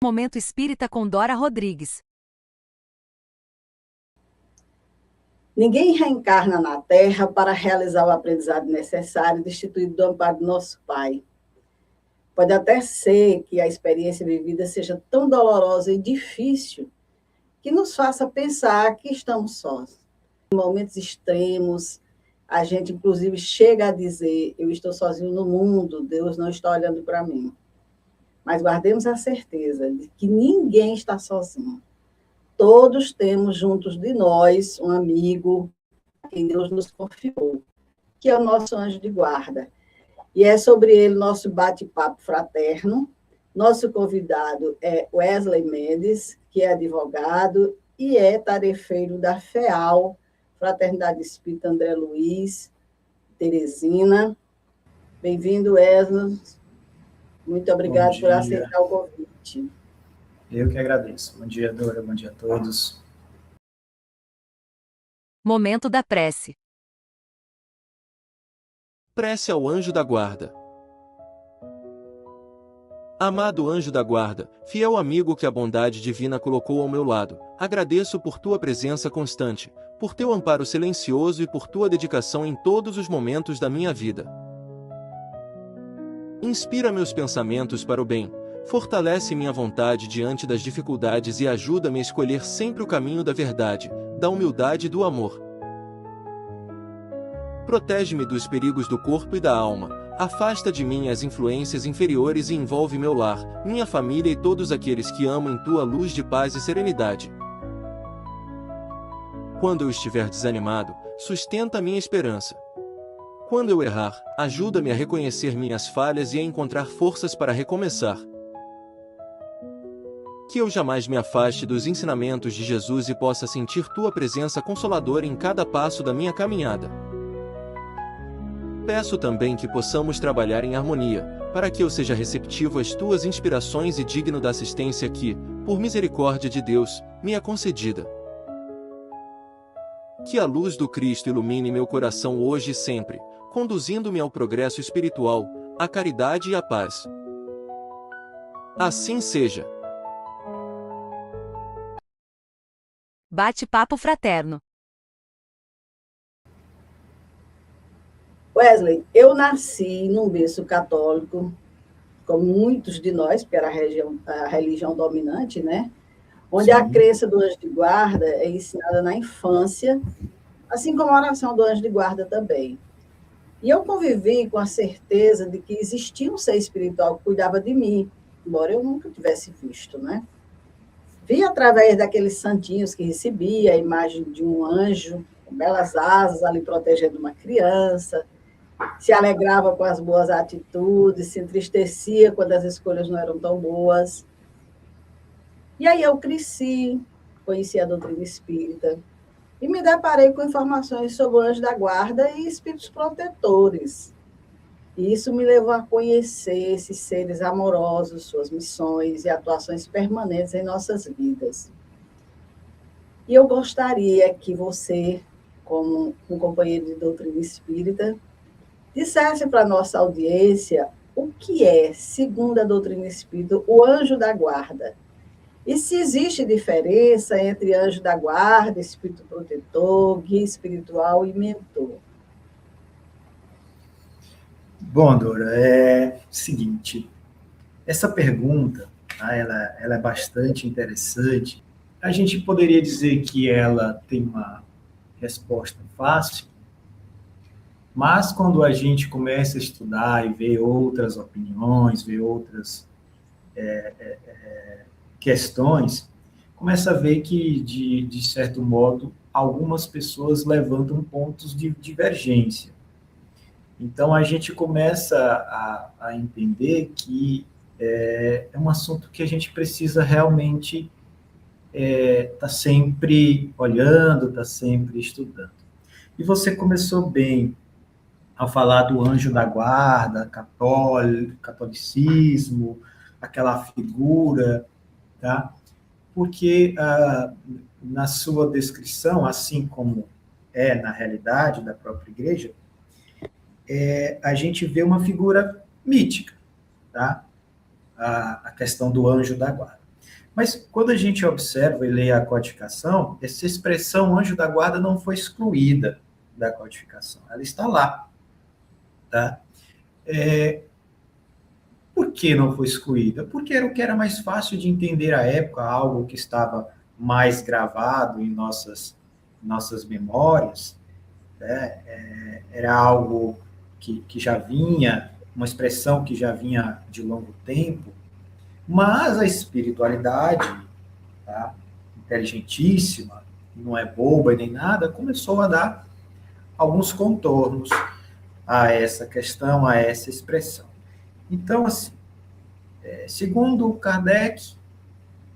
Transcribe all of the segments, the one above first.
Momento Espírita com Dora Rodrigues. Ninguém reencarna na Terra para realizar o aprendizado necessário destituído do amparo do nosso Pai. Pode até ser que a experiência vivida seja tão dolorosa e difícil que nos faça pensar que estamos sós. Em momentos extremos, a gente inclusive chega a dizer: eu estou sozinho no mundo, Deus não está olhando para mim. Mas guardemos a certeza de que ninguém está sozinho. Todos temos juntos de nós um amigo a quem Deus nos confiou, que é o nosso anjo de guarda. E é sobre ele nosso bate-papo fraterno. Nosso convidado é Wesley Mendes, que é advogado e é tarefeiro da FEAL, Fraternidade Espírita André Luiz, Teresina. Bem-vindo, Wesley. Muito obrigado por aceitar o convite. Eu que agradeço. Bom dia, Dora. Bom dia a todos. Momento da prece. Prece ao anjo da guarda. Amado anjo da guarda, fiel amigo que a bondade divina colocou ao meu lado, agradeço por tua presença constante, por teu amparo silencioso e por tua dedicação em todos os momentos da minha vida. Inspira meus pensamentos para o bem, fortalece minha vontade diante das dificuldades e ajuda-me a escolher sempre o caminho da verdade, da humildade e do amor. Protege-me dos perigos do corpo e da alma, afasta de mim as influências inferiores e envolve meu lar, minha família e todos aqueles que amo em tua luz de paz e serenidade. Quando eu estiver desanimado, sustenta minha esperança. Quando eu errar, ajuda-me a reconhecer minhas falhas e a encontrar forças para recomeçar. Que eu jamais me afaste dos ensinamentos de Jesus e possa sentir tua presença consoladora em cada passo da minha caminhada. Peço também que possamos trabalhar em harmonia, para que eu seja receptivo às tuas inspirações e digno da assistência que, por misericórdia de Deus, me é concedida. Que a luz do Cristo ilumine meu coração hoje e sempre, conduzindo-me ao progresso espiritual, à caridade e à paz. Assim seja. Bate-papo fraterno. Wesley, eu nasci num berço católico, como muitos de nós, porque era a religião dominante, né? Onde a crença do anjo de guarda é ensinada na infância, assim como a oração do anjo de guarda também. E eu convivi com a certeza de que existia um ser espiritual que cuidava de mim, embora eu nunca tivesse visto, né? Vi através daqueles santinhos que recebia a imagem de um anjo com belas asas ali protegendo uma criança, se alegrava com as boas atitudes, se entristecia quando as escolhas não eram tão boas. E aí eu cresci, conheci a doutrina espírita, e me deparei com informações sobre o anjo da guarda e espíritos protetores. E isso me levou a conhecer esses seres amorosos, suas missões e atuações permanentes em nossas vidas. E eu gostaria que você, como um companheiro de doutrina espírita, dissesse para a nossa audiência o que é, segundo a doutrina espírita, o anjo da guarda. E se existe diferença entre anjo da guarda, espírito protetor, guia espiritual e mentor? Bom, Dora, é o seguinte, essa pergunta, tá, ela é bastante interessante. A gente poderia dizer que ela tem uma resposta fácil, mas quando a gente começa a estudar e ver outras opiniões, ver outras questões, começa a ver que, de certo modo, algumas pessoas levantam pontos de divergência. Então, a gente começa a entender que é um assunto que a gente precisa realmente estar sempre olhando, estar sempre estudando. E você começou bem a falar do anjo da guarda, catolicismo, aquela figura, tá? Porque na sua descrição, assim como é na realidade da própria igreja, a gente vê uma figura mítica, tá? A questão do anjo da guarda. Mas quando a gente observa e lê a codificação, essa expressão anjo da guarda não foi excluída da codificação, ela está lá. Tá? Por que não foi excluída? Porque era o que era mais fácil de entender à época, algo que estava mais gravado em nossas memórias, né? Era algo que já vinha, uma expressão que já vinha de longo tempo, mas a espiritualidade, tá, inteligentíssima, não é boba nem nada, começou a dar alguns contornos a essa questão, a essa expressão. Então, assim, segundo Kardec,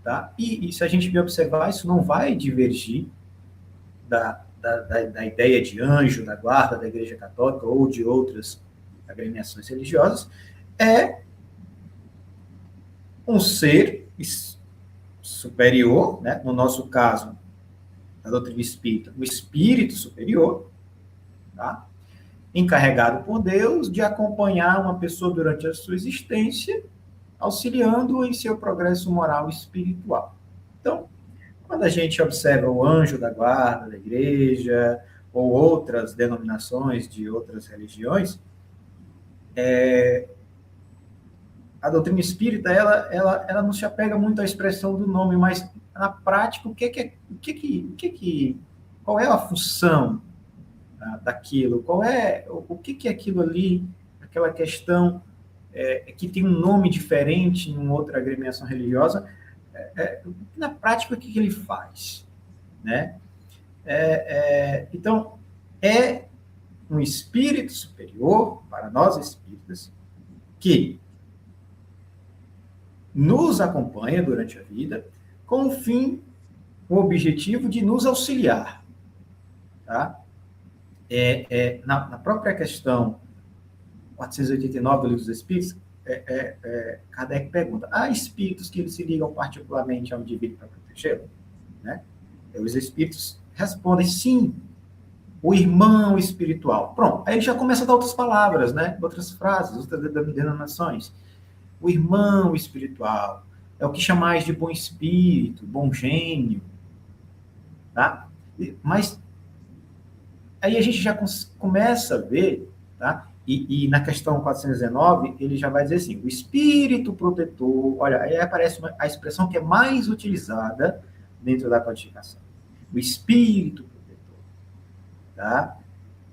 tá, e se a gente observar, isso não vai divergir da ideia de anjo, da guarda da Igreja Católica ou de outras agremiações religiosas, é um ser superior, né? No nosso caso, a doutrina espírita, o espírito superior, tá? Encarregado por Deus de acompanhar uma pessoa durante a sua existência, auxiliando-o em seu progresso moral e espiritual. Então, quando a gente observa o anjo da guarda da igreja, ou outras denominações de outras religiões, a doutrina espírita, ela não se apega muito à expressão do nome, mas na prática, qual é a função daquilo? O que é aquilo ali, aquela questão que tem um nome diferente em outra agremiação religiosa? Na prática, o que ele faz? Né? Então, é um espírito superior, para nós espíritas, que nos acompanha durante a vida com o objetivo de nos auxiliar. Tá? Na própria questão 489 do Livro dos Espíritos, Kardec pergunta, há espíritos que eles se ligam particularmente ao indivíduo para protegê-lo? Né? Os espíritos respondem, sim, o irmão espiritual. Pronto, aí ele já começa a dar outras palavras, né? Outras frases, outras denominações. O irmão espiritual é o que chamais de bom espírito, bom gênio, tá? Mas aí a gente já começa a ver, tá? E na questão 419, ele já vai dizer assim, o espírito protetor, olha, aí aparece a expressão que é mais utilizada dentro da codificação. O espírito protetor, tá?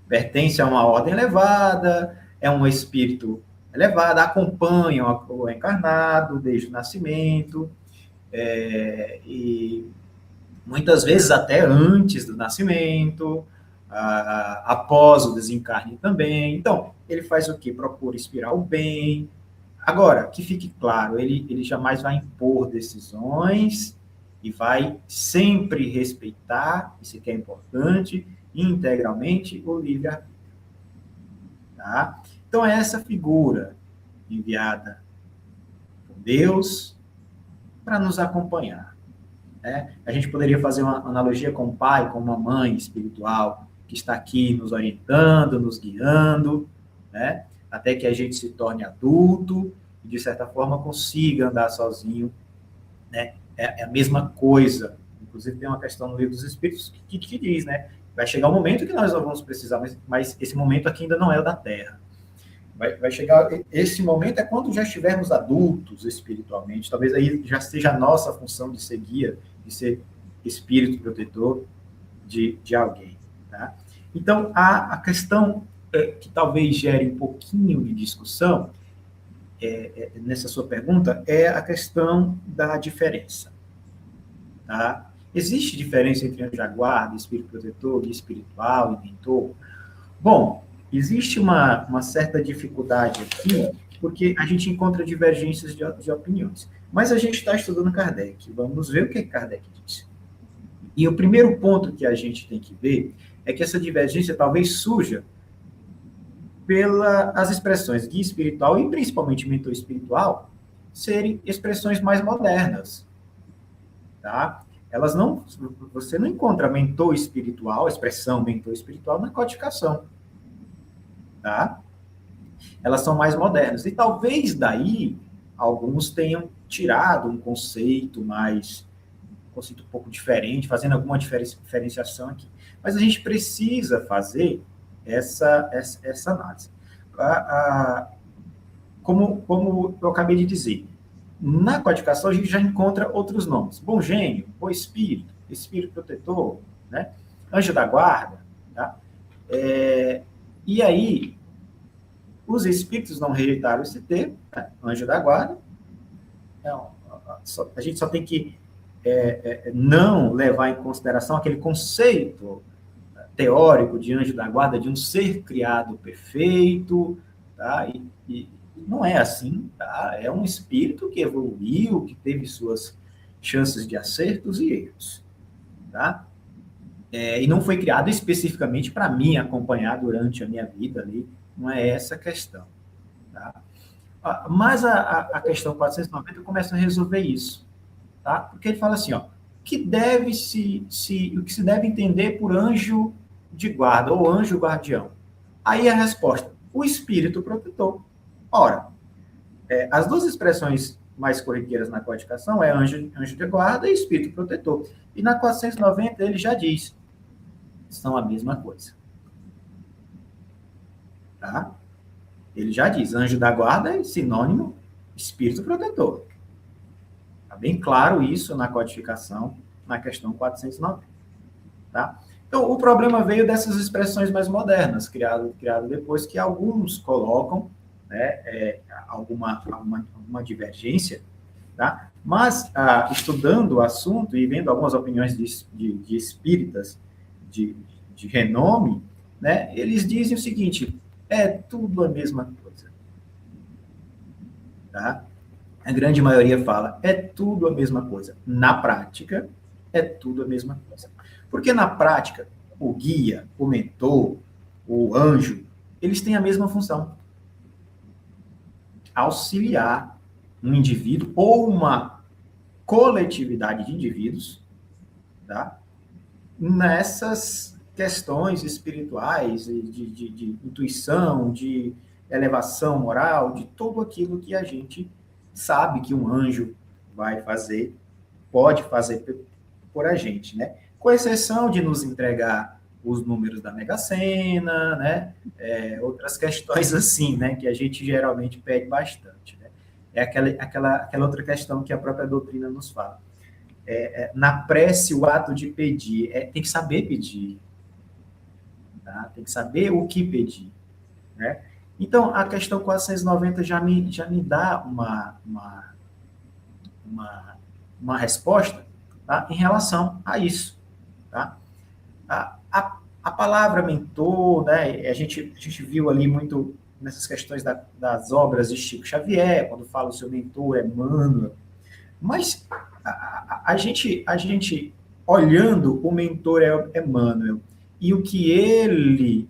Pertence a uma ordem elevada, é um espírito elevado, acompanha o encarnado desde o nascimento, e muitas vezes até antes do nascimento, após o desencarne também. Então, ele faz o quê? Procura inspirar o bem. Agora, que fique claro, ele jamais vai impor decisões e vai sempre respeitar, isso que é importante, integralmente o livre-arbítrio. Tá? Então, é essa figura enviada por Deus para nos acompanhar. Né? A gente poderia fazer uma analogia com o pai, com uma mãe espiritual, que está aqui nos orientando, nos guiando, né? Até que a gente se torne adulto e, de certa forma, consiga andar sozinho. Né? É a mesma coisa. Inclusive, tem uma questão no Livro dos Espíritos que diz, né? Vai chegar um momento que nós não vamos precisar, mas esse momento aqui ainda não é o da Terra. Vai chegar, esse momento é quando já estivermos adultos espiritualmente, talvez aí já seja a nossa função de ser guia, de ser espírito protetor de alguém. Tá? Então, a questão que talvez gere um pouquinho de discussão nessa sua pergunta é a questão da diferença. Tá? Existe diferença entre anjo da guarda, espírito protetor, guia espiritual e mentor? Bom, existe uma certa dificuldade aqui, porque a gente encontra divergências de opiniões. Mas a gente está estudando Kardec, vamos ver o que Kardec diz. E o primeiro ponto que a gente tem que ver é que essa divergência talvez surja pelas expressões guia espiritual e principalmente mentor espiritual serem expressões mais modernas. Tá? Você não encontra mentor espiritual, a expressão mentor espiritual na codificação. Tá? Elas são mais modernas. E talvez daí alguns tenham tirado um conceito um conceito um pouco diferente, fazendo alguma diferenciação aqui. Mas a gente precisa fazer essa análise. Como eu acabei de dizer, na codificação a gente já encontra outros nomes. Bom gênio, bom espírito, espírito protetor, né? Anjo da guarda. Tá? E aí, os espíritos não rejeitaram esse termo, né? Anjo da guarda. Então, a gente só tem que não levar em consideração aquele conceito teórico de anjo da guarda, de um ser criado perfeito, tá? E não é assim, tá? É um espírito que evoluiu, que teve suas chances de acertos e erros, tá? E não foi criado especificamente para mim acompanhar durante a minha vida ali, não é essa a questão, tá? Mas a questão 490 começa a resolver isso, tá? Porque ele fala assim, ó, o que se deve entender por anjo de guarda ou anjo guardião? Aí a resposta, o espírito protetor. Ora, as duas expressões mais corriqueiras na codificação é anjo de guarda e espírito protetor. E na 490 ele já diz, são a mesma coisa. Tá? Ele já diz, anjo da guarda é sinônimo espírito protetor. Está bem claro isso na codificação, na questão 490. Tá? Então, o problema veio dessas expressões mais modernas, criado depois, que alguns colocam, né, alguma divergência, tá? Mas, estudando o assunto e vendo algumas opiniões de espíritas de renome, né, eles dizem o seguinte, é tudo a mesma coisa. Tá? A grande maioria fala, é tudo a mesma coisa. Na prática, é tudo a mesma coisa. Porque na prática, o guia, o mentor, o anjo, eles têm a mesma função. Auxiliar um indivíduo ou uma coletividade de indivíduos, tá? Nessas questões espirituais, de intuição, de elevação moral, de tudo aquilo que a gente sabe que um anjo vai fazer, pode fazer por a gente, né? Com exceção de nos entregar os números da Mega Sena, né? Outras questões assim, né? Que a gente geralmente pede bastante, né? É aquela outra questão que a própria doutrina nos fala. Na prece, o ato de pedir, tem que saber pedir, tá? Tem que saber o que pedir, né? Então, a questão 490 já me dá uma resposta, tá? Em relação a isso, tá? A palavra mentor, né? A gente viu ali muito nessas questões das obras de Chico Xavier, quando fala o seu mentor é Emmanuel, mas a gente olhando o mentor é Emmanuel e o que ele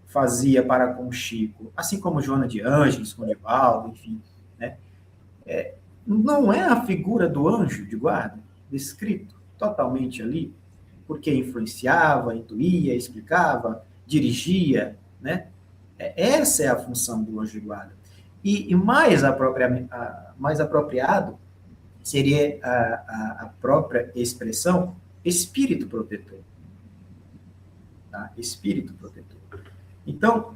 fazia para com Chico, assim como Joana de Ângeles, com Divaldo, enfim, né? Não é a figura do anjo de guarda descrito totalmente ali, porque influenciava, intuía, explicava, dirigia, né? Essa é a função do anjo de guarda. E mais apropriado seria a própria expressão espírito protetor. Tá? Espírito protetor. Então,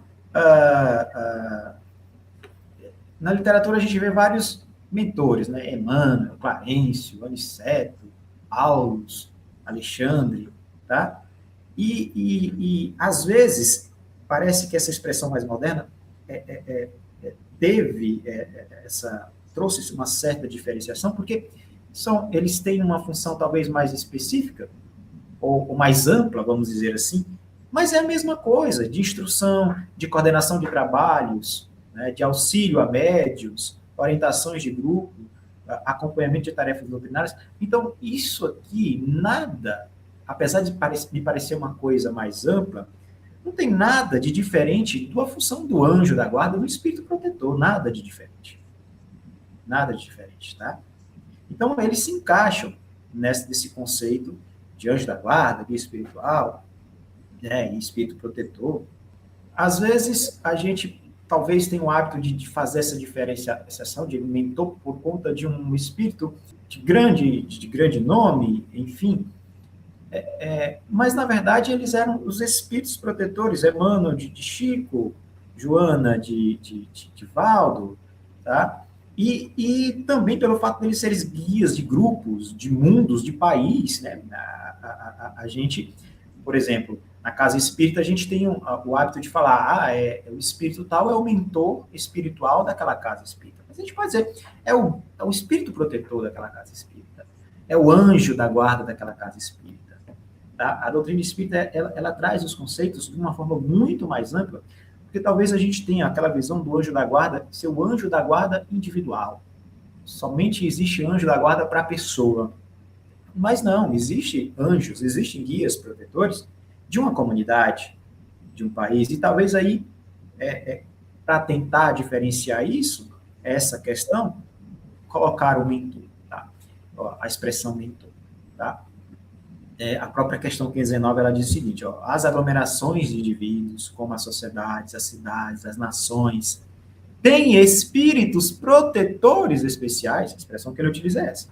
na literatura a gente vê vários mentores, né? Emmanuel, Clarencio, Aniceto, Aulus, Alexandre, tá? E às vezes, parece que essa expressão mais moderna trouxe uma certa diferenciação, porque eles têm uma função talvez mais específica, ou mais ampla, vamos dizer assim, mas é a mesma coisa, de instrução, de coordenação de trabalhos, né, de auxílio a médios, orientações de grupo, acompanhamento de tarefas doutrinárias. Então, isso aqui, nada, apesar de me parecer uma coisa mais ampla, não tem nada de diferente da função do anjo da guarda, do espírito protetor, nada de diferente. Nada de diferente, tá? Então, eles se encaixam nesse conceito de anjo da guarda, guia espiritual, né, e espírito protetor. Às vezes, a gente talvez tenha o hábito de fazer essa diferenciação de mentor por conta de um espírito de grande nome, enfim. Mas, na verdade, eles eram os espíritos protetores, Emmanuel de Chico, Joana de Valdo, tá? E também pelo fato de eles serem guias de grupos, de mundos, de país, né? A gente, por exemplo, na casa espírita, a gente tem o hábito de falar, o espírito tal é o mentor espiritual daquela casa espírita. Mas a gente pode dizer, é o espírito protetor daquela casa espírita, é o anjo da guarda daquela casa espírita. Tá? A doutrina espírita, ela traz os conceitos de uma forma muito mais ampla, porque talvez a gente tenha aquela visão do anjo da guarda ser o anjo da guarda individual. Somente existe anjo da guarda para a pessoa. Mas não, existem anjos, existem guias protetores de uma comunidade, de um país, e talvez aí, para tentar diferenciar isso, essa questão, colocar o mentor, tá? A expressão mentor, tá? A própria questão 519, ela diz o seguinte, as aglomerações de indivíduos, como as sociedades, as cidades, as nações, têm espíritos protetores especiais, a expressão que ele utiliza é essa,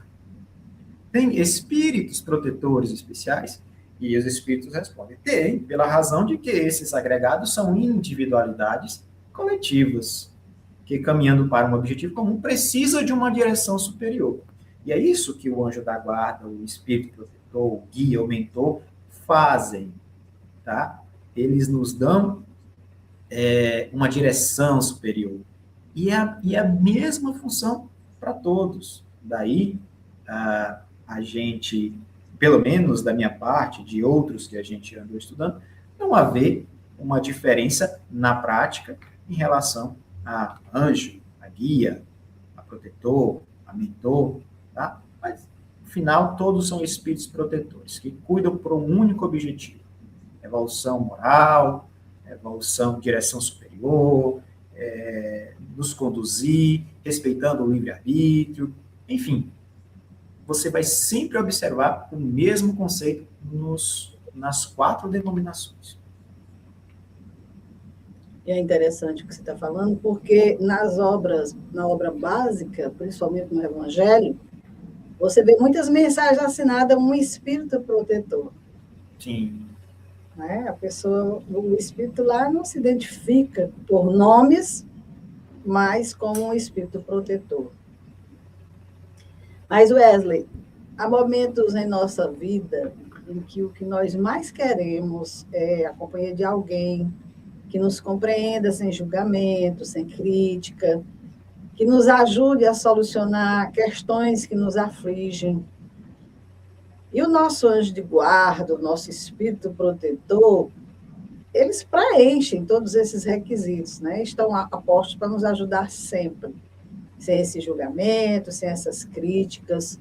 tem espíritos protetores especiais? E os espíritos respondem, tem, pela razão de que esses agregados são individualidades coletivas, que caminhando para um objetivo comum precisam de uma direção superior. E é isso que o anjo da guarda, o espírito protetor, o guia, o mentor, fazem, tá? Eles nos dão uma direção superior. E é a mesma função para todos. Daí, a gente, pelo menos da minha parte, de outros que a gente andou estudando, não haver uma diferença na prática em relação a anjo, a guia, a protetor, a mentor, tá? Mas, no final, todos são espíritos protetores, que cuidam por um único objetivo: evolução moral, evolução, direção superior, nos conduzir, respeitando o livre-arbítrio, enfim. Você vai sempre observar o mesmo conceito nas 4 denominações. E é interessante o que você está falando, porque na obra básica, principalmente no Evangelho, você vê muitas mensagens assinadas a um espírito protetor. Sim. Né? O espírito lá não se identifica por nomes, mas como um espírito protetor. Mas, Wesley, há momentos em nossa vida em que o que nós mais queremos é a companhia de alguém que nos compreenda sem julgamento, sem crítica, que nos ajude a solucionar questões que nos afligem. E o nosso anjo de guarda, o nosso espírito protetor, eles preenchem todos esses requisitos, né? Estão apostos para nos ajudar sempre, sem esse julgamento, sem essas críticas.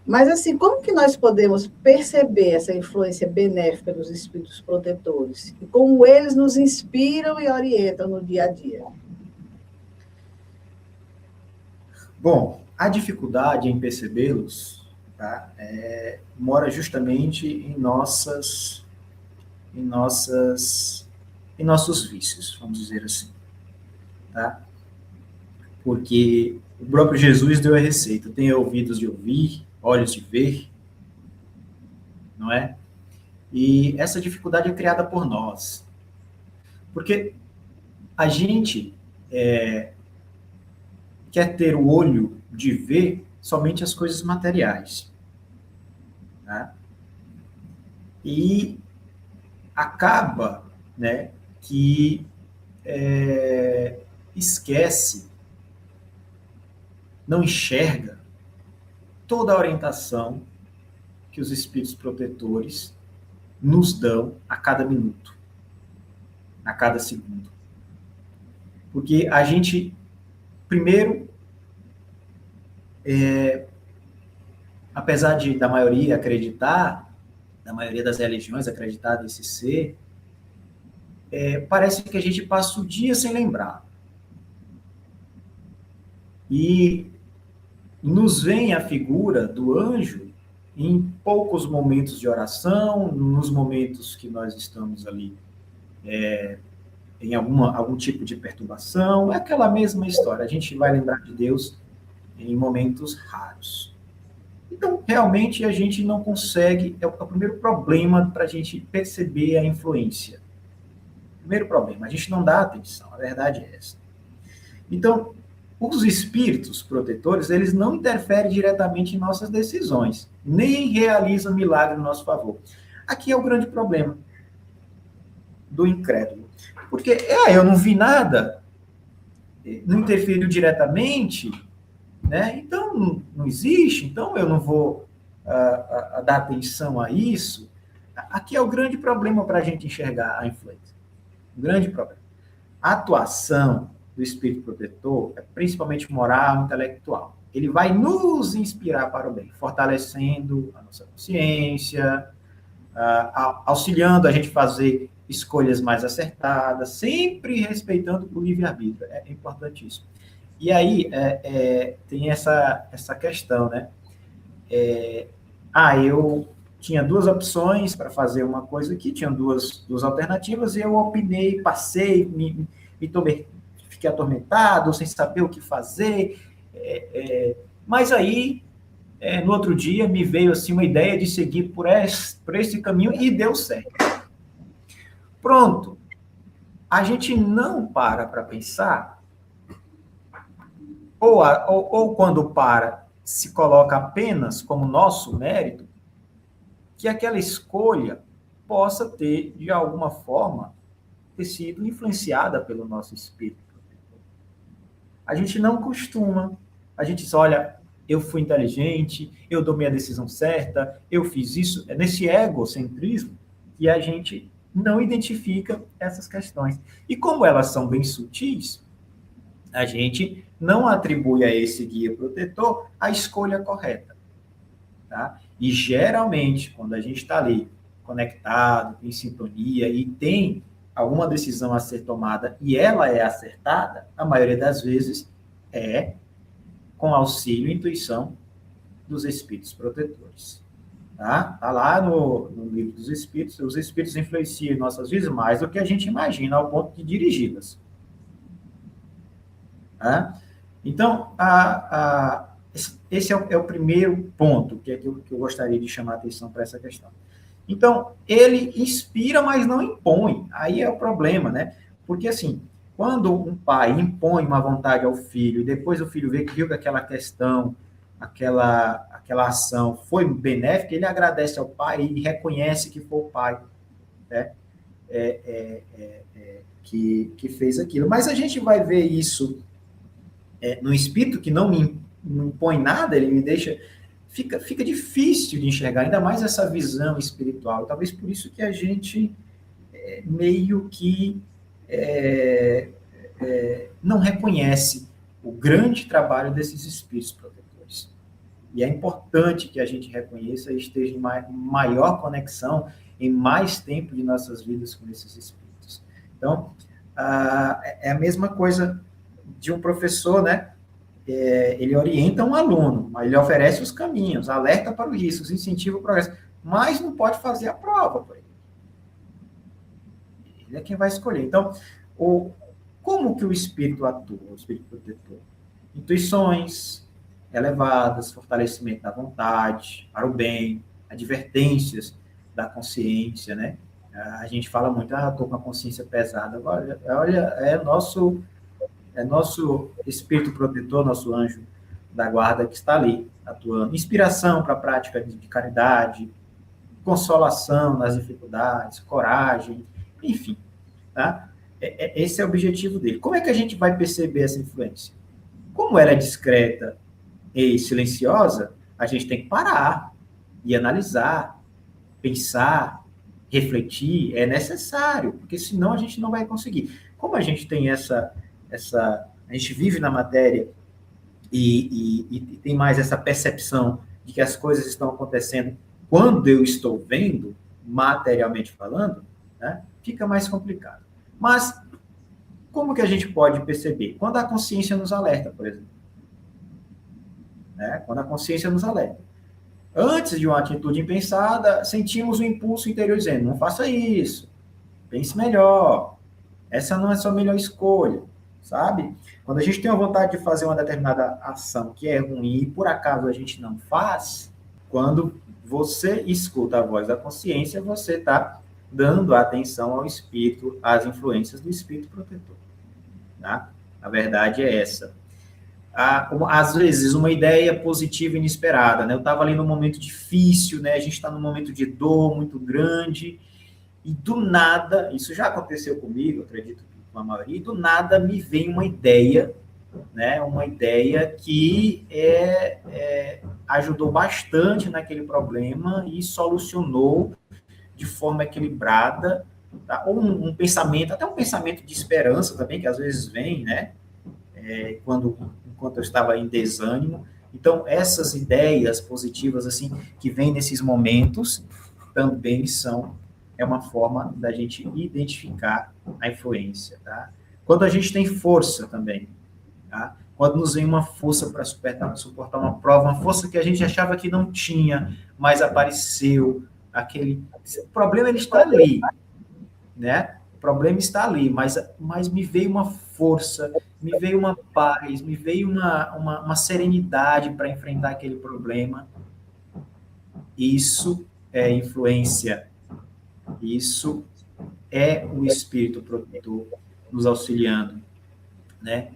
Mas, assim, como que nós podemos perceber essa influência benéfica dos espíritos protetores? E como eles nos inspiram e orientam no dia a dia? Bom, a dificuldade em percebê-los, tá, mora justamente em nossos vícios, vamos dizer assim, tá? Porque o próprio Jesus deu a receita: tem ouvidos de ouvir, olhos de ver, não é? E essa dificuldade é criada por nós. Porque a gente quer ter o olho de ver somente as coisas materiais. Tá? E acaba, né, que esquece, não enxerga toda a orientação que os espíritos protetores nos dão a cada minuto, a cada segundo. Porque a gente, primeiro, apesar da maioria acreditar, da maioria das religiões acreditar nesse ser, parece que a gente passa o dia sem lembrar. E nos vem a figura do anjo em poucos momentos de oração, nos momentos que nós estamos ali em algum tipo de perturbação, é aquela mesma história. A gente vai lembrar de Deus em momentos raros. Então, realmente, a gente não consegue, é o primeiro problema para a gente perceber a influência. Primeiro problema, a gente não dá atenção, a verdade é essa. Então, os espíritos protetores, eles não interferem diretamente em nossas decisões, nem realizam milagre em nosso favor. Aqui é o grande problema do incrédulo. Porque, eu não vi nada, não interferiu diretamente, né? Então, não existe, então eu não vou dar atenção a isso. Aqui é o grande problema para a gente enxergar a influência. O grande problema. A atuação do espírito protetor é principalmente moral e intelectual. Ele vai nos inspirar para o bem, fortalecendo a nossa consciência, auxiliando a gente fazer escolhas mais acertadas, sempre respeitando o livre-arbítrio. É importantíssimo. E aí tem essa questão, né? Eu tinha duas opções para fazer uma coisa aqui, tinha duas alternativas, e eu opinei, passei, fiquei atormentado, sem saber o que fazer. Mas aí, no outro dia, me veio assim, uma ideia de seguir por esse caminho e deu certo. Pronto. A gente não para pensar, ou quando para, se coloca apenas como nosso mérito, que aquela escolha possa ter, de alguma forma, ter sido influenciada pelo nosso espírito. A gente não costuma, a gente diz, olha, eu fui inteligente, eu tomei a decisão certa, eu fiz isso, é nesse egocentrismo que a gente não identifica essas questões. E como elas são bem sutis, a gente não atribui a esse guia protetor a escolha correta. Tá? E, geralmente, quando a gente está ali conectado, em sintonia, e tem alguma decisão a ser tomada e ela é acertada, a maioria das vezes é com auxílio e intuição dos espíritos protetores. Tá lá no livro dos espíritos, os espíritos influenciam em nossas vidas mais do que a gente imagina, ao ponto de dirigi-las. Tá? Então, esse é o primeiro ponto que eu gostaria de chamar a atenção para essa questão. Então, ele inspira, mas não impõe. Aí é o problema, né? Porque, assim, quando um pai impõe uma vontade ao filho, e depois o filho vê que viu que aquela questão, aquela ação foi benéfica, ele agradece ao pai e reconhece que foi o pai, né? Que fez aquilo. Mas a gente vai ver isso no espírito que não me impõe nada, ele me deixa... Fica difícil de enxergar, ainda mais essa visão espiritual. Talvez por isso que a gente meio que não reconhece o grande trabalho desses espíritos protetores. E é importante que a gente reconheça e esteja em maior conexão, em mais tempo de nossas vidas com esses espíritos. Então, é a mesma coisa de um professor, né? Ele orienta um aluno, ele oferece os caminhos, alerta para os riscos, incentiva o progresso, mas não pode fazer a prova por ele. Ele é quem vai escolher. Então, como que o espírito atua, o espírito protetor? Intuições elevadas, fortalecimento da vontade, para o bem, advertências da consciência, né? A gente fala muito, estou com a consciência pesada. Olha, é nosso espírito protetor, nosso anjo da guarda que está ali, atuando. Inspiração para a prática de caridade, consolação nas dificuldades, coragem, enfim. Tá? Esse é o objetivo dele. Como é que a gente vai perceber essa influência? Como ela é discreta e silenciosa, a gente tem que parar e analisar, pensar, refletir, é necessário, porque senão a gente não vai conseguir. Como a gente tem a gente vive na matéria e tem mais essa percepção de que as coisas estão acontecendo quando eu estou vendo, materialmente falando, né, fica mais complicado. Mas como que a gente pode perceber? Quando a consciência nos alerta, por exemplo. Né? Quando a consciência nos alerta. Antes de uma atitude impensada, sentimos um impulso interior dizendo, não faça isso, pense melhor, Essa não é a sua melhor escolha, sabe? Quando a gente tem a vontade de fazer uma determinada ação que é ruim e por acaso a gente não faz, quando você escuta a voz da consciência, você está dando atenção ao espírito, às influências do espírito protetor. Tá? A verdade é essa. Às vezes, uma ideia positiva e inesperada, né? Eu estava ali num momento difícil, né? A gente está num momento de dor muito grande, e do nada, isso já aconteceu comigo, eu acredito que com a maioria, e do nada me vem uma ideia, né? Uma ideia que ajudou bastante naquele problema e solucionou de forma equilibrada, tá? Ou um pensamento, até um pensamento de esperança também, que às vezes vem, né? Enquanto eu estava em desânimo. Então, essas ideias positivas, assim, que vêm nesses momentos, também é uma forma da gente identificar a influência, tá? Quando a gente tem força também, tá? Quando nos vem uma força para suportar uma prova, uma força que a gente achava que não tinha, mas apareceu, o problema ele está ali, né? O problema está ali, mas me veio uma força, me veio uma paz, me veio uma serenidade para enfrentar aquele problema. Isso é influência. Isso é o espírito protetor nos auxiliando, né?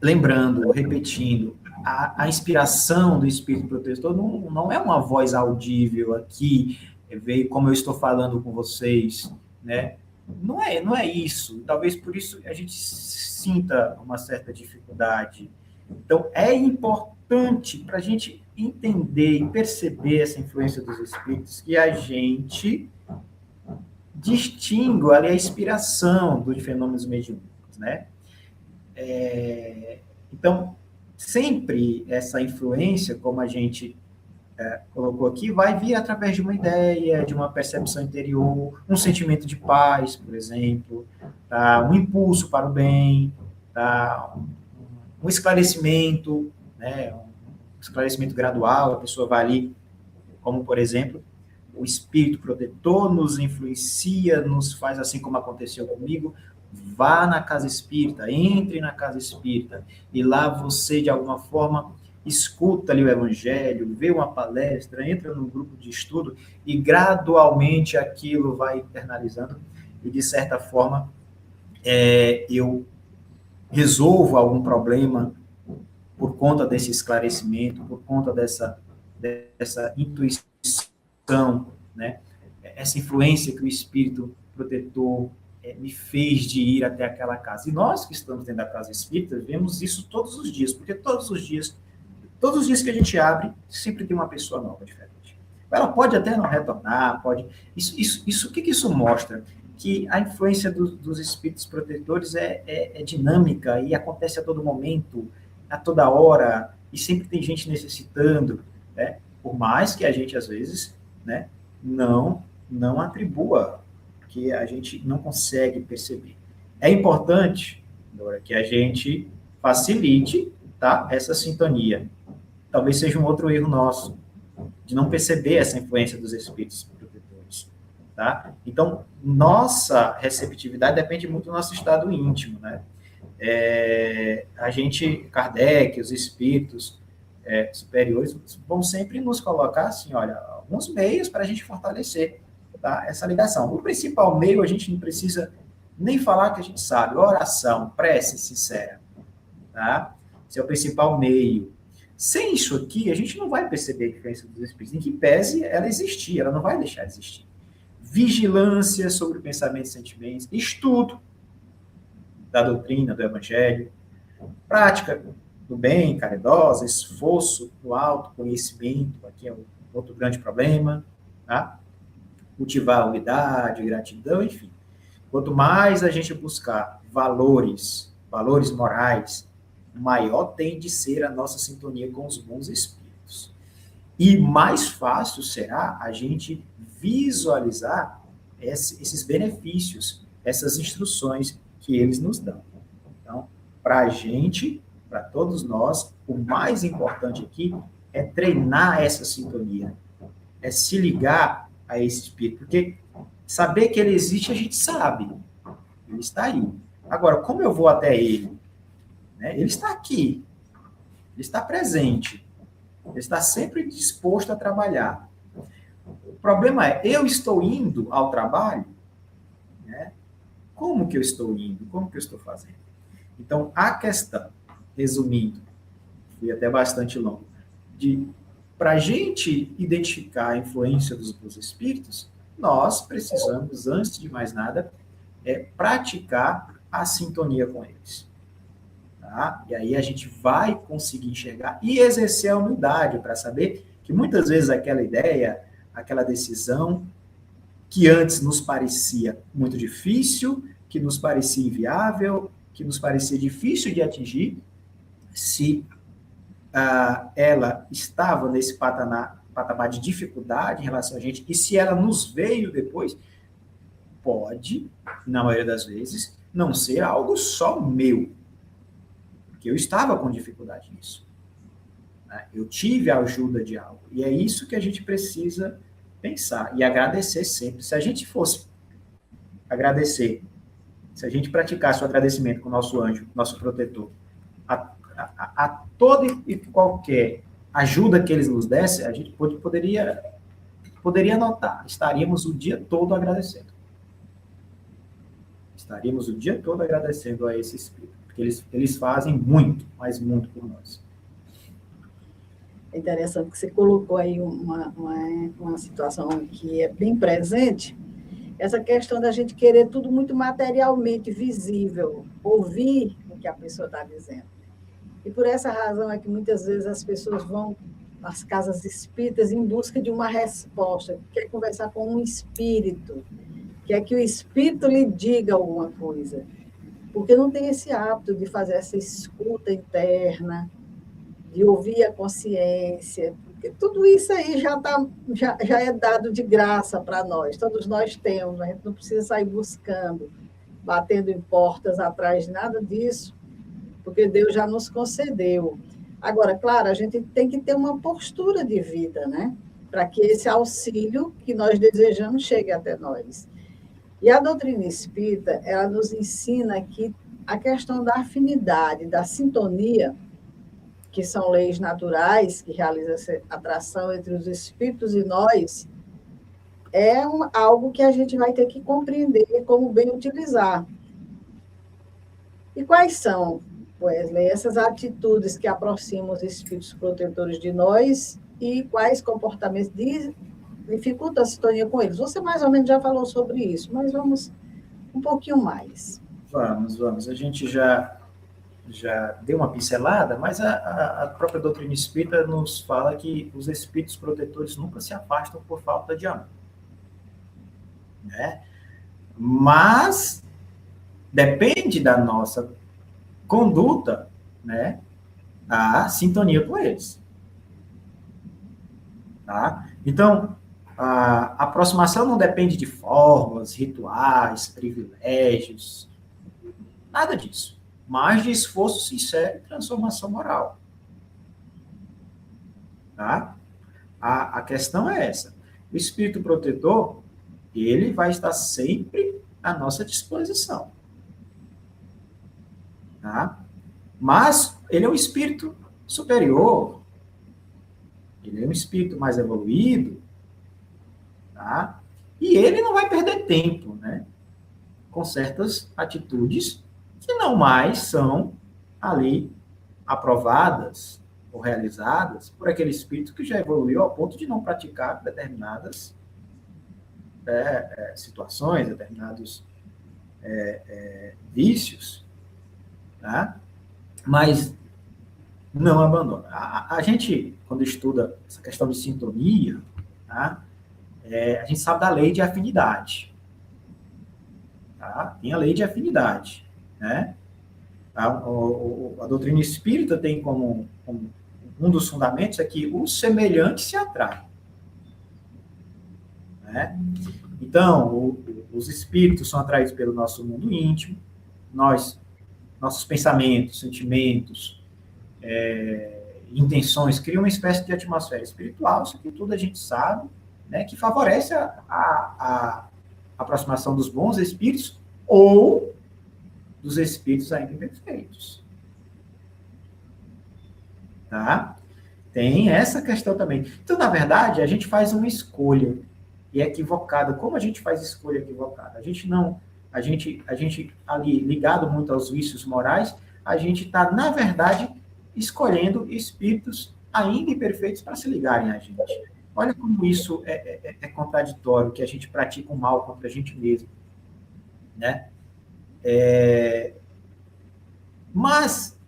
Lembrando, repetindo, a inspiração do espírito protetor não é uma voz audível aqui, veio como eu estou falando com vocês, né? Não é isso. Talvez por isso a gente sinta uma certa dificuldade. Então, é importante para a gente entender e perceber essa influência dos espíritos que a gente distinga ali a inspiração dos fenômenos mediúnicos, né? Então, sempre essa influência, como a gente colocou aqui, vai vir através de uma ideia, de uma percepção interior, um sentimento de paz, por exemplo, tá? Um impulso para o bem, tá? Um esclarecimento, né? Um esclarecimento gradual, a pessoa vai ali, como, por exemplo, o espírito protetor nos influencia, nos faz assim como aconteceu comigo, vá na casa espírita, entre na casa espírita, e lá você, de alguma forma, escuta ali o evangelho, vê uma palestra, entra no grupo de estudo, e gradualmente aquilo vai internalizando, e de certa forma, eu resolvo algum problema por conta desse esclarecimento, por conta dessa intuição, né? Essa influência que o espírito protetor me fez de ir até aquela casa. E nós que estamos dentro da casa espírita, vemos isso todos os dias, porque todos os dias que a gente abre, sempre tem uma pessoa nova, diferente. Ela pode até não retornar, pode... O que isso mostra? Que a influência dos espíritos protetores é dinâmica e acontece a todo momento, a toda hora, e sempre tem gente necessitando, né? Por mais que a gente, às vezes, né, não atribua, que a gente não consegue perceber. É importante, Dora, que a gente facilite, tá, essa sintonia. Talvez seja um outro erro nosso, de não perceber essa influência dos espíritos protetores, tá? Então, nossa receptividade depende muito do nosso estado íntimo, né? A gente, Kardec, os espíritos superiores, vão sempre nos colocar, assim, olha, alguns meios para a gente fortalecer, tá, essa ligação. O principal meio, a gente não precisa nem falar que a gente sabe, oração, prece sincera, tá? Esse é o principal meio. Sem isso aqui, a gente não vai perceber a diferença dos espíritos, em que pese ela existir, ela não vai deixar de existir. Vigilância sobre pensamentos e sentimentos, estudo da doutrina, do evangelho, prática do bem, caridosa, esforço no autoconhecimento, aqui é um outro grande problema, tá? Cultivar a unidade, gratidão, enfim. Quanto mais a gente buscar valores morais, maior tem de ser a nossa sintonia com os bons espíritos. E mais fácil será a gente visualizar esses benefícios, essas instruções que eles nos dão. Então, para a gente, para todos nós, o mais importante aqui é treinar essa sintonia, é se ligar a esse espírito, porque saber que ele existe a gente sabe, Ele está aí. Agora, como eu vou até ele? Né? Ele está aqui. Ele está presente. Ele está sempre disposto a trabalhar. O problema é, eu estou indo ao trabalho? Né? Como que eu estou indo? Como que eu estou fazendo? Então, a questão, resumindo, fui até bastante longo, para a gente identificar a influência dos bons espíritos, nós precisamos, antes de mais nada, praticar a sintonia com eles. Tá? E aí a gente vai conseguir enxergar e exercer a humildade para saber que muitas vezes aquela ideia, aquela decisão, que antes nos parecia muito difícil, que nos parecia inviável, que nos parecia difícil de atingir, se ela estava nesse patamar de dificuldade em relação a gente, e se ela nos veio depois, pode, na maioria das vezes, não ser algo só meu, porque eu estava com dificuldade nisso. Né? Eu tive a ajuda de algo, e é isso que a gente precisa pensar e agradecer sempre. Se a gente fosse agradecer, se a gente praticasse o agradecimento com o nosso anjo, nosso protetor, a toda e qualquer ajuda que eles nos dessem, a gente poderia notar, estaríamos o dia todo agradecendo. Estaríamos o dia todo agradecendo a esse Espírito, porque eles fazem muito, mas muito por nós. É interessante que você colocou aí uma situação que é bem presente, essa questão da gente querer tudo muito materialmente visível, ouvir o que a pessoa está dizendo. E por essa razão é que muitas vezes as pessoas vão às casas espíritas em busca de uma resposta, quer conversar com um espírito, quer que o espírito lhe diga alguma coisa, porque não tem esse hábito de fazer essa escuta interna, de ouvir a consciência, porque tudo isso aí já é dado de graça para nós, todos nós temos, a gente não precisa sair buscando, batendo em portas atrás de nada disso, porque Deus já nos concedeu. Agora, claro, a gente tem que ter uma postura de vida, né? Para que esse auxílio que nós desejamos chegue até nós. E a doutrina espírita, ela nos ensina que a questão da afinidade, da sintonia, que são leis naturais, que realizam essa atração entre os espíritos e nós, é algo que a gente vai ter que compreender como bem utilizar. E quais são, Wesley, essas atitudes que aproximam os espíritos protetores de nós e quais comportamentos dificultam a sintonia com eles? Você mais ou menos já falou sobre isso, mas vamos um pouquinho mais. Vamos. A gente já deu uma pincelada, mas a própria doutrina espírita nos fala que os espíritos protetores nunca se afastam por falta de amor. Né? Mas depende da nossa conduta, né, a sintonia com eles. Tá? Então, a aproximação não depende de fórmulas, rituais, privilégios, nada disso, mas de esforço sincero e transformação moral. Tá? A questão é essa. O espírito protetor, ele vai estar sempre à nossa disposição. Tá? Mas ele é um espírito superior, ele é um espírito mais evoluído, tá? E ele não vai perder tempo, né, com certas atitudes que não mais são ali aprovadas ou realizadas por aquele espírito que já evoluiu ao ponto de não praticar determinadas situações, determinados vícios. Tá? Mas não abandona. A gente, quando estuda essa questão de sintonia, tá? A gente sabe da lei de afinidade. Tá? Tem a lei de afinidade. Né? A doutrina espírita tem como um dos fundamentos é que o semelhante se atrai. Né? Então, os espíritos são atraídos pelo nosso mundo íntimo, nossos pensamentos, sentimentos, intenções, criam uma espécie de atmosfera espiritual, isso aqui tudo a gente sabe, né, que favorece a aproximação dos bons espíritos ou dos espíritos ainda imperfeitos. Tá? Tem essa questão também. Então, na verdade, a gente faz uma escolha e é equivocada. Como a gente faz escolha equivocada? A gente ali ligado muito aos vícios morais, a gente está, na verdade, escolhendo espíritos ainda imperfeitos para se ligarem a gente. Olha como isso é contraditório, que a gente pratica o mal contra a gente mesmo, né? Mas,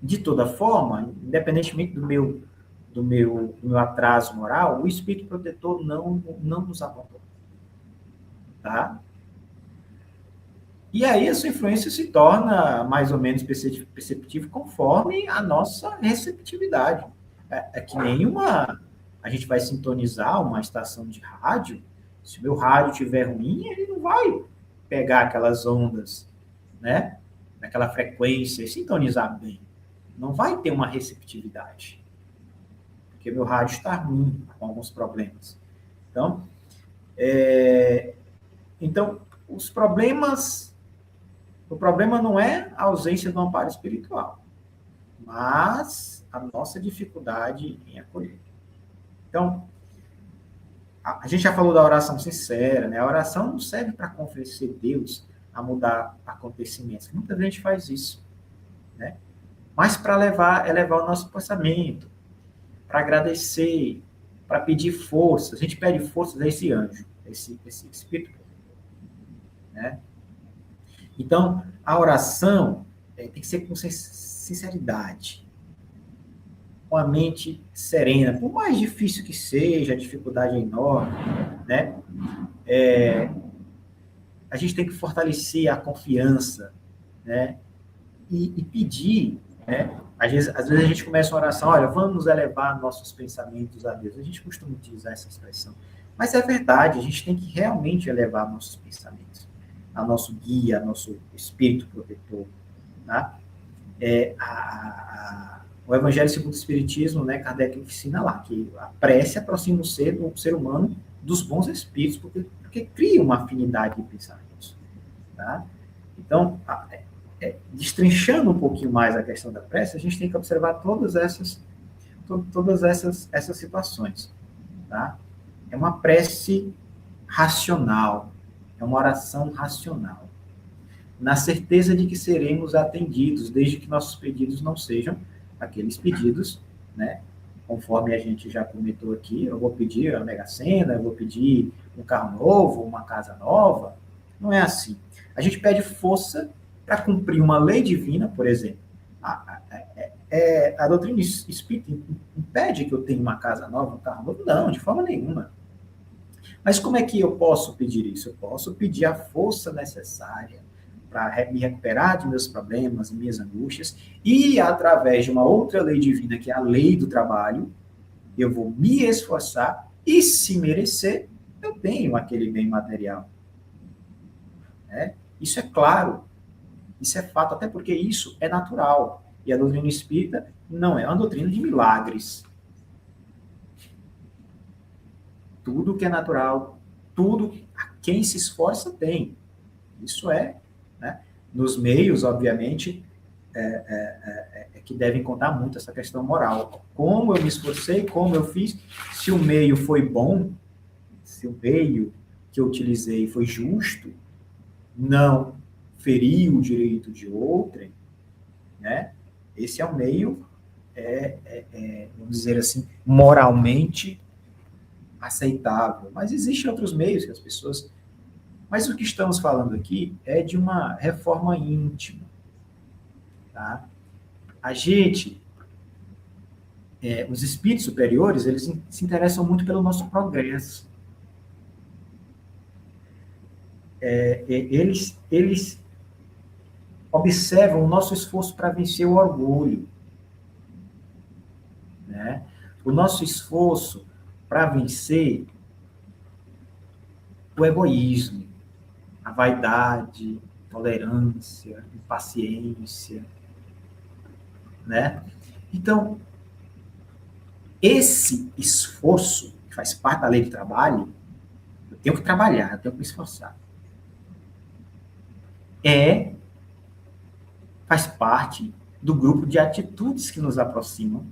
de toda forma, independentemente do meu atraso moral, o espírito protetor não nos abandona, tá? E aí a sua influência se torna mais ou menos perceptível conforme a nossa receptividade. É que nenhuma... A gente vai sintonizar uma estação de rádio, se o meu rádio estiver ruim, ele não vai pegar aquelas ondas, né? Naquela frequência e sintonizar bem. Não vai ter uma receptividade. Porque meu rádio está ruim, com alguns problemas. Então, os problemas... O problema não é a ausência do amparo espiritual, mas a nossa dificuldade em acolher. Então, a gente já falou da oração sincera, né? A oração não serve para convencer Deus a mudar acontecimentos. Muita gente faz isso, né? Mas para elevar o nosso pensamento, para agradecer, para pedir força. A gente pede força desse anjo, esse espírito, né? Então, a oração tem que ser com sinceridade, com a mente serena. Por mais difícil que seja, a dificuldade é enorme, né? A gente tem que fortalecer a confiança, né? E pedir, né? Às vezes a gente começa uma oração, olha, vamos elevar nossos pensamentos a Deus. A gente costuma utilizar essa expressão. Mas é verdade, a gente tem que realmente elevar nossos pensamentos a nosso guia, a nosso espírito protetor, tá? O Evangelho segundo o Espiritismo, né, Kardec ensina lá que a prece aproxima o ser humano dos bons espíritos, porque cria uma afinidade de pensamentos, tá? Então, destrinchando um pouquinho mais a questão da prece, a gente tem que observar todas essas situações, tá? É uma prece racional, é uma oração racional, na certeza de que seremos atendidos, desde que nossos pedidos não sejam aqueles pedidos, né? Conforme a gente já comentou aqui, eu vou pedir a Mega Sena, eu vou pedir um carro novo, uma casa nova. Não é assim. A gente pede força para cumprir uma lei divina, por exemplo. A doutrina espírita impede que eu tenha uma casa nova, um carro novo? Não, de forma nenhuma. Mas como é que eu posso pedir isso? Eu posso pedir a força necessária para me recuperar de meus problemas, minhas angústias, e através de uma outra lei divina, que é a lei do trabalho, eu vou me esforçar, e se merecer, eu tenho aquele bem material. Isso é claro, isso é fato, até porque isso é natural. E a doutrina espírita não é uma doutrina de milagres. Tudo que é natural, tudo a quem se esforça tem. Isso né? Nos meios, obviamente, que devem contar muito essa questão moral. Como eu me esforcei, como eu fiz, se o meio foi bom, se o meio que eu utilizei foi justo, não feriu o direito de outrem, né? Esse é o meio, vamos dizer assim, moralmente aceitável. Mas existem outros meios que as pessoas... Mas o que estamos falando aqui é de uma reforma íntima, tá? A gente, os espíritos superiores, eles se interessam muito pelo nosso progresso. Eles observam o nosso esforço para vencer o orgulho, né? O nosso esforço para vencer o egoísmo, a vaidade, tolerância, impaciência, né? Então, esse esforço, que faz parte da lei de trabalho, eu tenho que trabalhar, eu tenho que me esforçar, é faz parte do grupo de atitudes que nos aproximam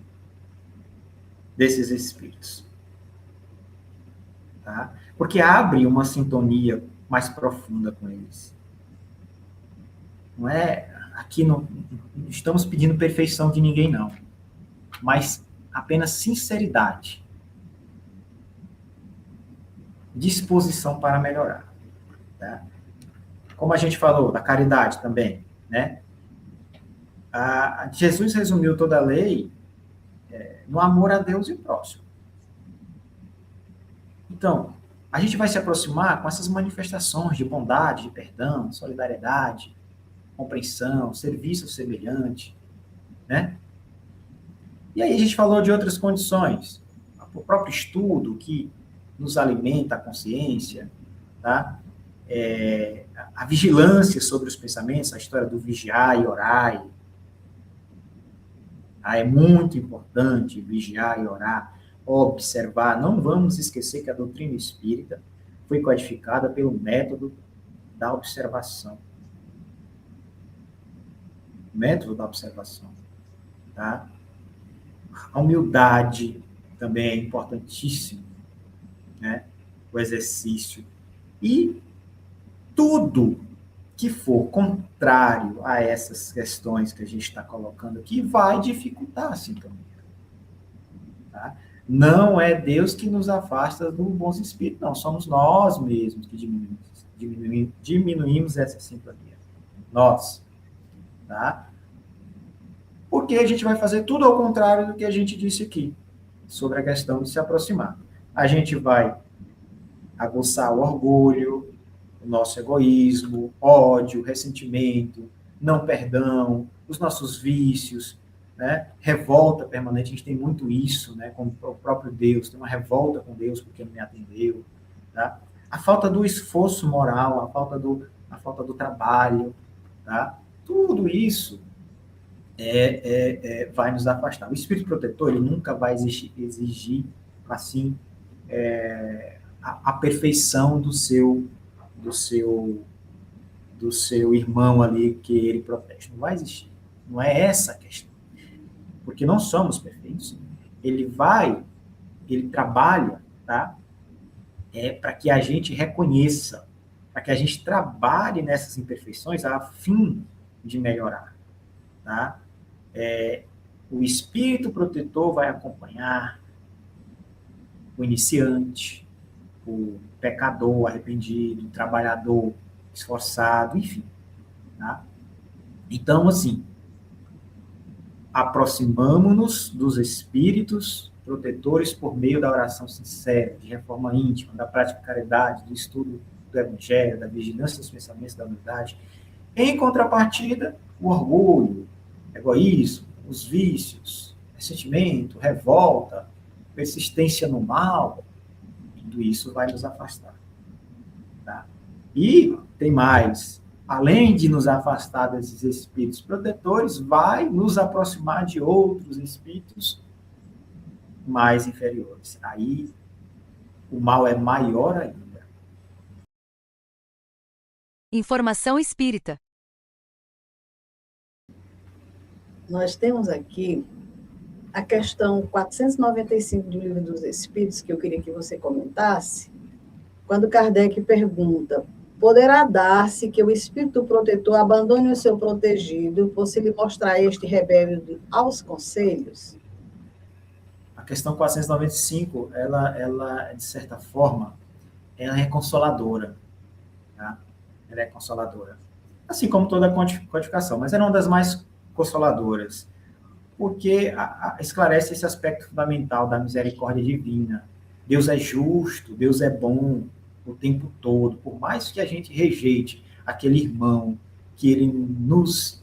desses espíritos. Tá? Porque abre uma sintonia mais profunda com eles. Não é, aqui não estamos pedindo perfeição de ninguém, não. Mas apenas sinceridade. Disposição para melhorar. Tá? Como a gente falou, da caridade também, né? Jesus resumiu toda a lei no amor a Deus e ao próximo. Então, a gente vai se aproximar com essas manifestações de bondade, de perdão, solidariedade, compreensão, serviço ao semelhante, né? E aí a gente falou de outras condições, o próprio estudo que nos alimenta a consciência, tá? A vigilância sobre os pensamentos, a história do vigiar e orar. É muito importante vigiar e orar, observar. Não vamos esquecer que a doutrina espírita foi codificada pelo método da observação. Método da observação, tá? A humildade também é importantíssimo, né? O exercício. E tudo que for contrário a essas questões que a gente está colocando aqui vai dificultar a sintonia. Tá? Não é Deus que nos afasta do bons espíritos, não. Somos nós mesmos que diminuímos essa sintonia. Nós. Tá? Porque a gente vai fazer tudo ao contrário do que a gente disse aqui, sobre a questão de se aproximar. A gente vai aguçar o orgulho, o nosso egoísmo, ódio, ressentimento, não perdão, os nossos vícios, né? Revolta permanente, a gente tem muito isso, né? Com o próprio Deus, tem uma revolta com Deus porque não me atendeu, tá? A falta do esforço moral, a falta do trabalho, tá? Tudo isso vai nos afastar. O espírito protetor, ele nunca vai exigir assim, a perfeição do seu irmão ali que ele protege. Não vai existir. Não é essa a questão. Porque não somos perfeitos. Ele trabalha, tá? Para que a gente reconheça, para que a gente trabalhe nessas imperfeições a fim de melhorar, tá? O espírito protetor vai acompanhar o iniciante, o pecador arrependido, o trabalhador esforçado, enfim. Tá? Então, assim, aproximamo-nos dos espíritos protetores por meio da oração sincera, de reforma íntima, da prática de caridade, do estudo do evangelho, da vigilância dos pensamentos, da unidade. Em contrapartida, o orgulho, egoísmo, os vícios, ressentimento, revolta, persistência no mal, tudo isso vai nos afastar. Tá? E tem mais. Além de nos afastar desses espíritos protetores, vai nos aproximar de outros espíritos mais inferiores. Aí o mal é maior ainda. Informação espírita. Nós temos aqui a questão 495 do Livro dos Espíritos, que eu queria que você comentasse, quando Kardec pergunta: poderá dar-se que o espírito protetor abandone o seu protegido por se lhe mostrar este rebelde aos conselhos? A questão 495, ela de certa forma, ela é consoladora. Tá? Ela é consoladora. Assim como toda a codificação, mas é uma das mais consoladoras, porque esclarece esse aspecto fundamental da misericórdia divina. Deus é justo, Deus é bom o tempo todo, por mais que a gente rejeite aquele irmão que ele nos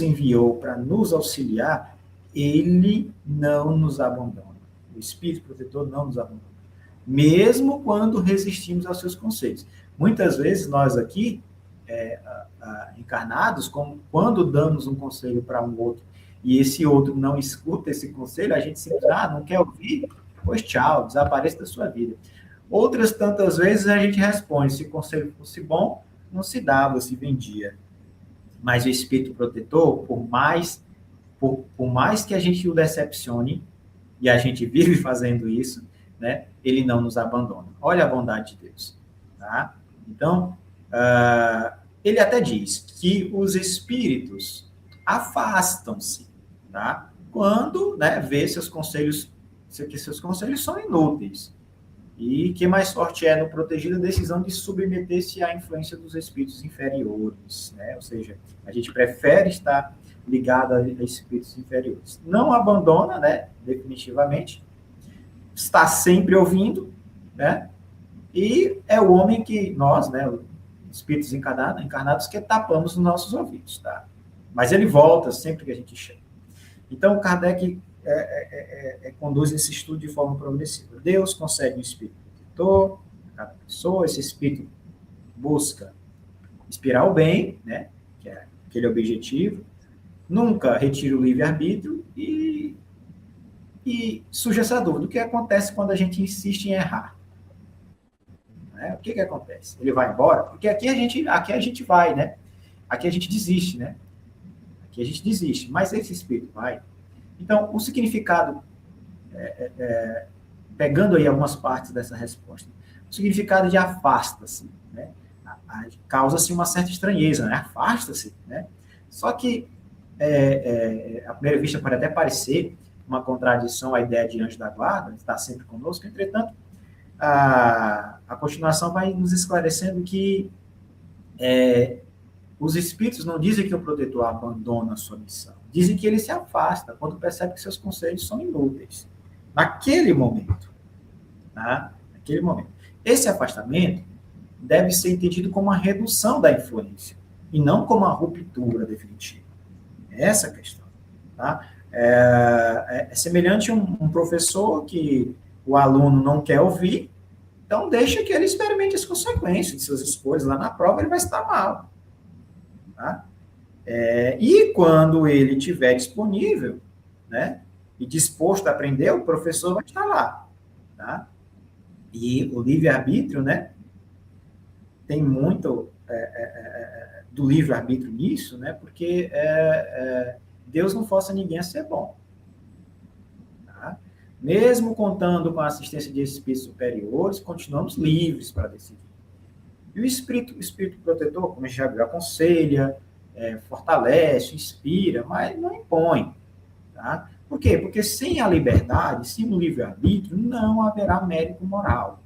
enviou para nos auxiliar, ele não nos abandona. O Espírito Protetor não nos abandona. Mesmo quando resistimos aos seus conceitos. Muitas vezes nós aqui, encarnados, quando damos um conselho para um outro e esse outro não escuta esse conselho, a gente se não quer ouvir, pois tchau, desapareça da sua vida. Outras tantas vezes a gente responde: se o conselho fosse bom, não se dava, se vendia. Mas o espírito protetor, por mais que a gente o decepcione, e a gente vive fazendo isso, né, ele não nos abandona. Olha a bondade de Deus. Tá? Então, ele até diz que os espíritos afastam-se, tá? Quando, né, vê que seus conselhos são inúteis. E que mais forte é no protegido a decisão de submeter-se à influência dos espíritos inferiores, né? Ou seja, a gente prefere estar ligado a espíritos inferiores. Não abandona, né, definitivamente, está sempre ouvindo, né? E é o homem que nós, né, espíritos encarnados, que tapamos os nossos ouvidos, tá? Mas ele volta sempre que a gente chama. Então, Kardec conduz esse estudo de forma progressiva. Deus concede um espírito protetor a cada pessoa, esse espírito busca inspirar o bem, né, que é aquele objetivo, nunca retira o livre-arbítrio e surge essa dúvida. O que acontece quando a gente insiste em errar? Né? O que acontece? Ele vai embora? Porque aqui a gente vai, né? Aqui a gente desiste, né? Aqui a gente desiste, mas esse espírito vai. Então, o significado, pegando aí algumas partes dessa resposta, o significado de afasta-se, né? Causa-se uma certa estranheza, né? Afasta-se, né? Só que, à primeira vista, pode até parecer uma contradição à ideia de anjo da guarda, estar sempre conosco, entretanto, a continuação vai nos esclarecendo que os espíritos não dizem que o protetor abandona a sua missão, dizem que ele se afasta quando percebe que seus conselhos são inúteis. Naquele momento. Tá? Naquele momento. Esse afastamento deve ser entendido como uma redução da influência, e não como uma ruptura definitiva. Essa é a questão. Tá? É semelhante a um professor que o aluno não quer ouvir, então deixa que ele experimente as consequências de suas escolhas. Lá na prova ele vai estar mal. Tá? E quando ele estiver disponível, né, e disposto a aprender, o professor vai estar lá. Tá? E o livre-arbítrio, né, tem muito do livre-arbítrio nisso, né, porque Deus não força ninguém a ser bom. Tá? Mesmo contando com a assistência de espíritos superiores, continuamos livres para decidir. E o espírito protetor, como a gente já viu, aconselha, fortalece, inspira, mas não impõe. Tá? Por quê? Porque sem a liberdade, sem o livre-arbítrio, não haverá mérito moral.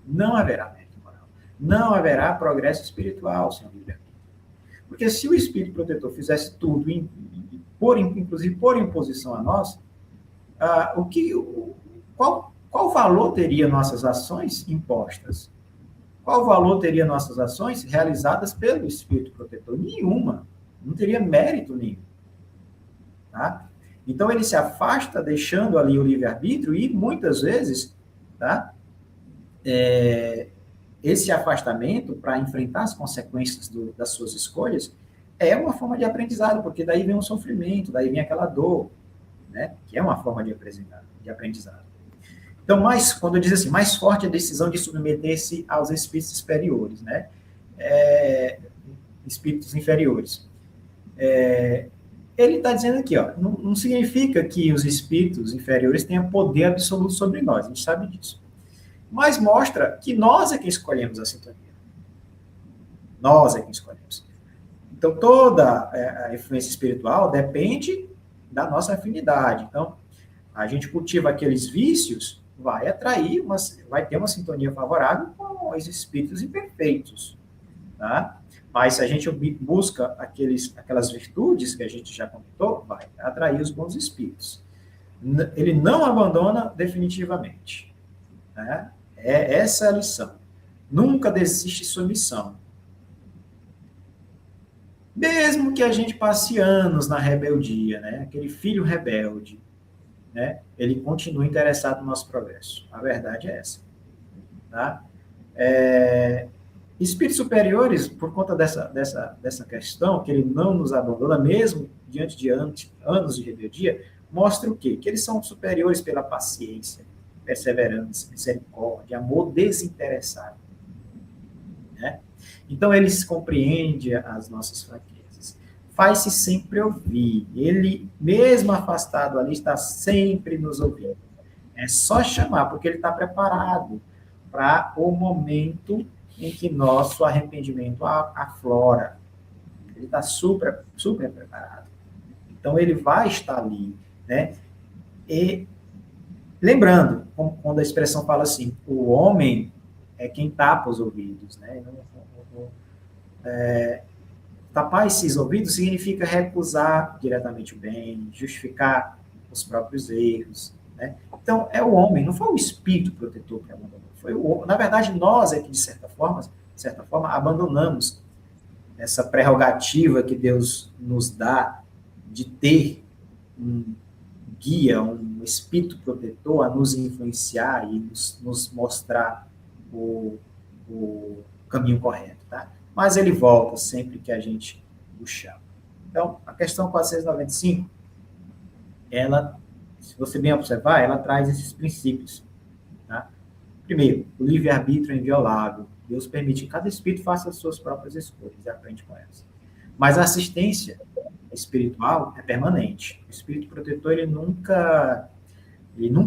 Não haverá mérito moral. Não haverá progresso espiritual sem o livre-arbítrio. Porque se o espírito protetor fizesse tudo, inclusive por imposição a nós, qual valor teria nossas ações impostas? Qual valor teria nossas ações realizadas pelo espírito protetor? Nenhuma. Não teria mérito nenhum. Tá? Então, ele se afasta, deixando ali o livre-arbítrio, e muitas vezes, tá? Esse afastamento, para enfrentar as consequências das suas escolhas, é uma forma de aprendizado, porque daí vem um sofrimento, daí vem aquela dor, né? Que é uma forma de aprendizado. Então, quando eu diz assim, mais forte a decisão de submeter-se aos espíritos superiores, né? Espíritos inferiores. Ele está dizendo aqui, ó, não significa que os espíritos inferiores tenham poder absoluto sobre nós, a gente sabe disso. Mas mostra que nós é que escolhemos a sintonia. Nós é que escolhemos. Então, toda a influência espiritual depende da nossa afinidade. Então, a gente cultiva aqueles vícios, vai ter uma sintonia favorável com os espíritos imperfeitos. Tá? Mas se a gente busca aquelas virtudes que a gente já comentou, vai atrair os bons espíritos. Ele não abandona definitivamente. Né? Essa é a lição. Nunca desiste de sua missão. Mesmo que a gente passe anos na rebeldia, né? Aquele filho rebelde, né? Ele continua interessado no nosso progresso. A verdade é essa. Tá? Espíritos superiores, por conta dessa questão, que ele não nos abandona, mesmo diante de anos de rebeldia, mostra o quê? Que eles são superiores pela paciência, perseverança, misericórdia, amor desinteressado. Né? Então, eles compreendem as nossas fraquezas. faz-se sempre ouvir. Ele, mesmo afastado ali, está sempre nos ouvindo. É só chamar, porque ele está preparado para o momento em que nosso arrependimento aflora. Ele está super, super preparado. Então, ele vai estar ali, né? E, lembrando, quando a expressão fala assim, o homem é quem tapa os ouvidos, né? Tapar esses ouvidos significa recusar diretamente o bem, justificar os próprios erros, né? Então, é o homem, não foi o espírito protetor que abandonou. Na verdade, nós é que, de certa forma, abandonamos essa prerrogativa que Deus nos dá de ter um guia, um espírito protetor a nos influenciar e nos mostrar o caminho correto, tá? Mas ele volta sempre que a gente o chama. Então, a questão 495, ela, se você bem observar, ela traz esses princípios, tá? Primeiro, o livre-arbítrio é inviolável. Deus permite que cada espírito faça as suas próprias escolhas e aprende com elas. Mas a assistência espiritual é permanente. O espírito protetor, ele nunca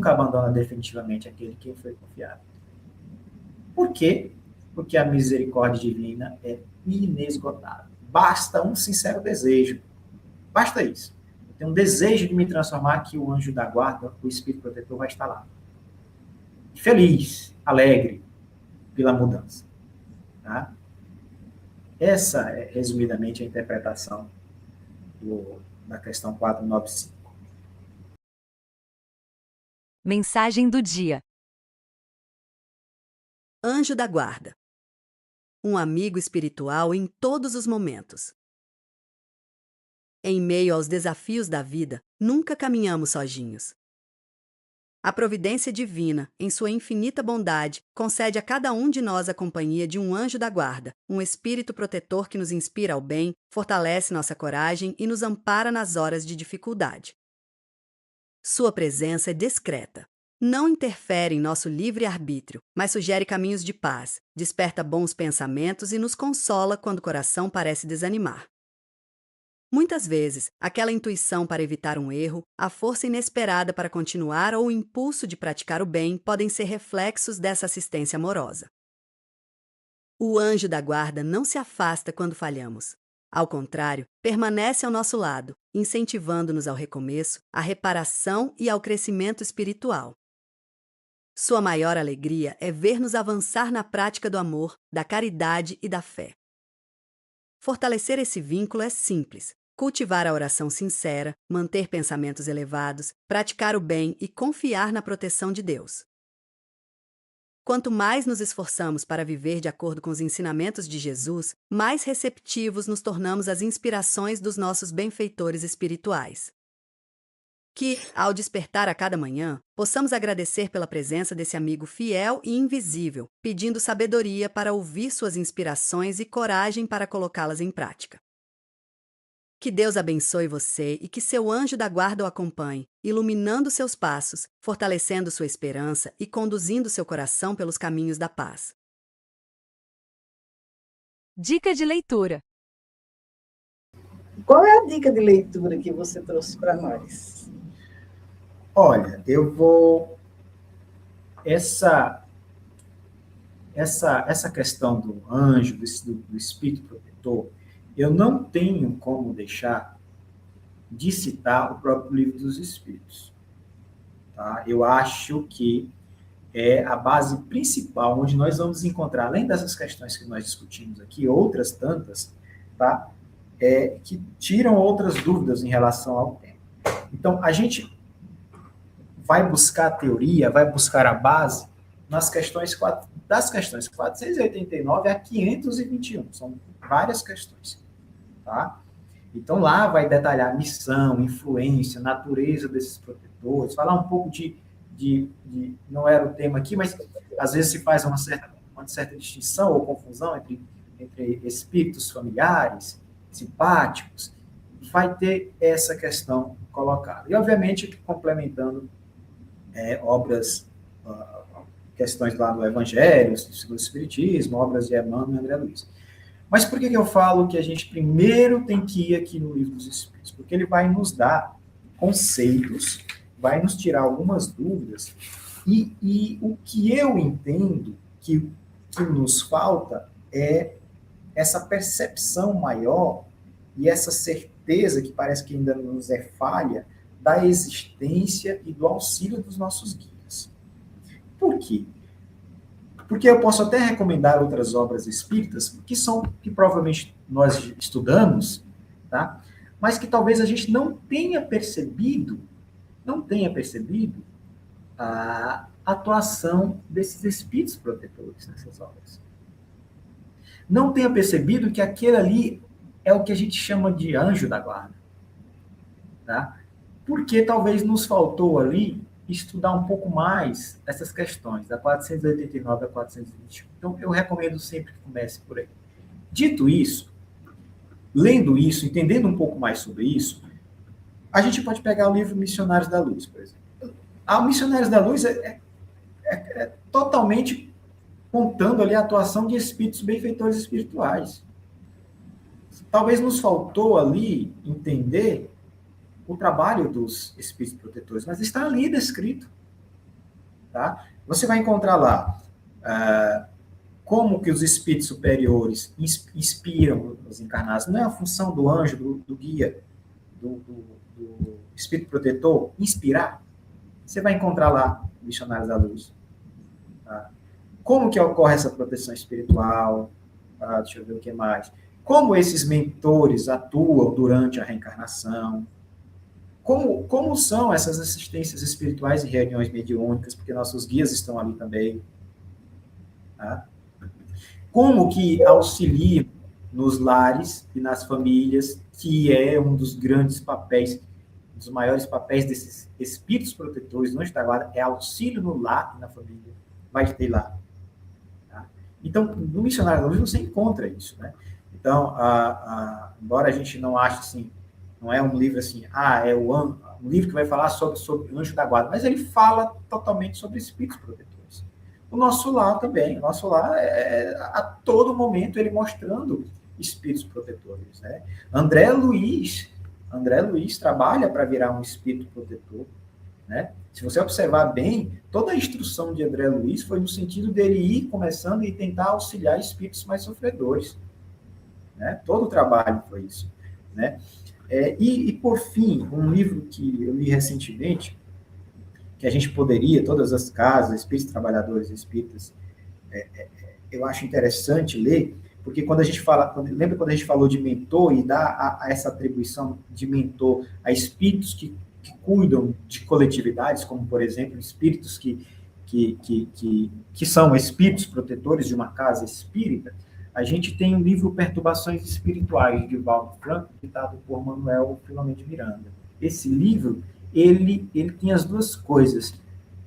abandona definitivamente aquele que foi confiado. Por quê? Porque a misericórdia divina é inesgotável. Basta um sincero desejo. Basta isso. Eu tenho um desejo de me transformar, que o anjo da guarda, o espírito protetor, vai estar lá. Feliz, alegre pela mudança. Tá? Essa é, resumidamente, a interpretação da questão 495. Mensagem do dia. Anjo da guarda. Um amigo espiritual em todos os momentos. Em meio aos desafios da vida, nunca caminhamos sozinhos. A providência divina, em sua infinita bondade, concede a cada um de nós a companhia de um anjo da guarda, um espírito protetor que nos inspira ao bem, fortalece nossa coragem e nos ampara nas horas de dificuldade. Sua presença é discreta. Não interfere em nosso livre-arbítrio, mas sugere caminhos de paz, desperta bons pensamentos e nos consola quando o coração parece desanimar. Muitas vezes, aquela intuição para evitar um erro, a força inesperada para continuar ou o impulso de praticar o bem podem ser reflexos dessa assistência amorosa. O anjo da guarda não se afasta quando falhamos. Ao contrário, permanece ao nosso lado, incentivando-nos ao recomeço, à reparação e ao crescimento espiritual. Sua maior alegria é ver-nos avançar na prática do amor, da caridade e da fé. Fortalecer esse vínculo é simples. Cultivar a oração sincera, manter pensamentos elevados, praticar o bem e confiar na proteção de Deus. Quanto mais nos esforçamos para viver de acordo com os ensinamentos de Jesus, mais receptivos nos tornamos às inspirações dos nossos benfeitores espirituais. Que, ao despertar a cada manhã, possamos agradecer pela presença desse amigo fiel e invisível, pedindo sabedoria para ouvir suas inspirações e coragem para colocá-las em prática. Que Deus abençoe você e que seu anjo da guarda o acompanhe, iluminando seus passos, fortalecendo sua esperança e conduzindo seu coração pelos caminhos da paz. Dica de leitura. Qual é a dica de leitura que você trouxe para nós? Olha, eu vou... Essa questão do anjo, do espírito protetor, eu não tenho como deixar de citar o próprio Livro dos Espíritos. Tá? Eu acho que é a base principal onde nós vamos encontrar, além dessas questões que nós discutimos aqui, outras tantas, tá? Que tiram outras dúvidas em relação ao tema. Então, a gente vai buscar a teoria, vai buscar a base das questões 489 a 521. São várias questões. Tá? Então, lá vai detalhar missão, influência, natureza desses protetores, falar um pouco não era o tema aqui, mas às vezes se faz uma certa distinção ou confusão entre espíritos familiares, simpáticos, vai ter essa questão colocada. E, obviamente, complementando questões lá do Evangelho, segundo o Espiritismo, obras de Emmanuel e André Luiz. Mas por que eu falo que a gente primeiro tem que ir aqui no Livro dos Espíritos? Porque ele vai nos dar conceitos, vai nos tirar algumas dúvidas, e o que eu entendo que nos falta é essa percepção maior e essa certeza que parece que ainda nos é falha da existência e do auxílio dos nossos guias. Por quê? Porque eu posso até recomendar outras obras espíritas que provavelmente nós estudamos, tá? Mas que talvez a gente não tenha percebido a atuação desses espíritos protetores nessas obras. Não tenha percebido que aquele ali é o que a gente chama de anjo da guarda, tá? Porque talvez nos faltou ali estudar um pouco mais essas questões, da 489 a 421. Então, eu recomendo sempre que comece por aí. Dito isso, lendo isso, entendendo um pouco mais sobre isso, a gente pode pegar o livro Missionários da Luz, por exemplo. A Missionários da Luz é totalmente contando ali a atuação de espíritos benfeitores espirituais. Talvez nos faltou ali entender o trabalho dos espíritos protetores, mas está ali descrito. Tá? Você vai encontrar lá como que os espíritos superiores inspiram os encarnados. Não é a função do anjo, do guia, do espírito protetor, inspirar? Você vai encontrar lá, Missionários da Luz. Tá? Como que ocorre essa proteção espiritual? Deixa eu ver o que mais. Como esses mentores atuam durante a reencarnação? Como são essas assistências espirituais e reuniões mediúnicas? Porque nossos guias estão ali também. Tá? Como que auxiliam nos lares e nas famílias, que é um dos grandes papéis, um dos maiores papéis desses espíritos protetores no anjo da guarda, é auxílio no lar e na família. Vai ter lá. Tá? Então, no Missionário da Luz você encontra isso, né? Então, embora a gente não ache assim, não é um livro assim, um livro que vai falar sobre o anjo da guarda, mas ele fala totalmente sobre espíritos protetores. O nosso lar também, a todo momento ele mostrando espíritos protetores, né? André Luiz trabalha para virar um espírito protetor, né? Se você observar bem, toda a instrução de André Luiz foi no sentido dele ir começando e tentar auxiliar espíritos mais sofredores, né? Todo o trabalho foi isso, né? E por fim, um livro que eu li recentemente, que a gente poderia, todas as casas, espíritos trabalhadores espíritas, eu acho interessante ler, porque lembra quando a gente falou de mentor e dá a essa atribuição de mentor a espíritos que cuidam de coletividades, como, por exemplo, espíritos que são espíritos protetores de uma casa espírita. A gente tem o livro Perturbações Espirituais, de Valdo Franco, ditado por Manuel Filomeno de Miranda. Esse livro, ele tem as duas coisas.